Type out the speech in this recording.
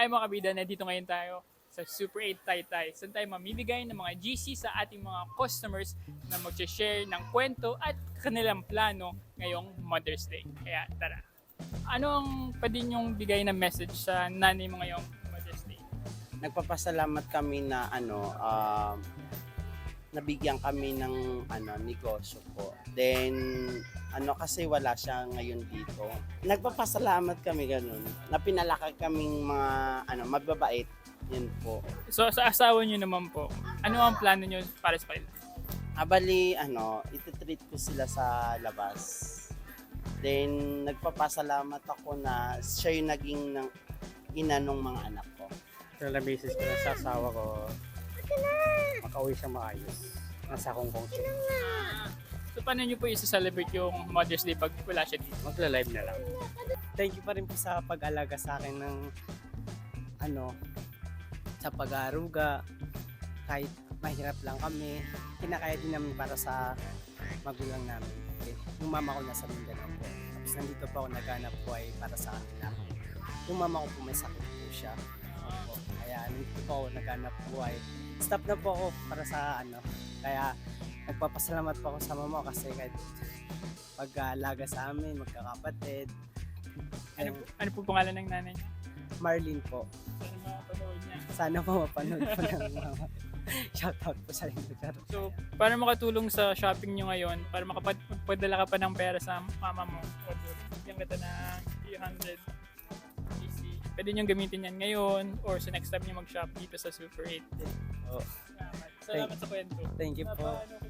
Ay mga kabida, nandito ngayon tayo sa Super 8 Taytay. Saan tayo mamibigay ng mga GC sa ating mga customers na mag-share ng kwento at kanilang plano ngayong Mother's Day. Kaya tara. Ano ang pwede niyong bigay na message sa nanay mo ngayong Mother's Day? Nagpapasalamat kami na nabigyan kami ng negosyo po. Then kasi wala siya ngayon dito. Nagpapasalamat kami ganun. Na pinalaki kaming mga mababait. Yun po. So sa asawa niyo naman po, ano ang plano niyo para sa kanila? Bali, ititreat ko sila sa labas. Then nagpapasalamat ako na siya yung naging ina ng mga anak ko. So, na-message ko na sa asawa ko, makauwi siya maayos. Nasa Hong Kong siya. So paano niyo po i-celebrate yung Mother's Day pag wala siya dito? Magla-live na lang. Thank you pa rin po sa pag-alaga sa akin ng sa pag-aaruga. Kahit mahirap lang kami, kinakaya din namin para sa magulang namin. Okay. Yung mama ko nasa Mindanao po. Tapos nandito po ako naghanap buhay para sa kanila. Yung mama ko po may sakit po siya. Opo. Kaya nandito po ako naghanap buhay. Stop na po ako para sa Kaya nagpapasalamat po ako sa mama ko kasi kahit pag-aalaga sa amin, magkakapatid. Ano po pangalan ng nanay niyo? Marlene po. Sana mapanood niya. Sana po mapanood po ng mama. Shoutout po sa inyo. So, para makatulong sa shopping nyo ngayon, para makapagpadala ka pa ng pera sa mama mo, o bigyan kita na 300 GC. Pwede nyo gamitin yan ngayon or sa next time nyo mag-shop dito sa Super 8. Oh, Salamat sa kwento. thank you po. Paano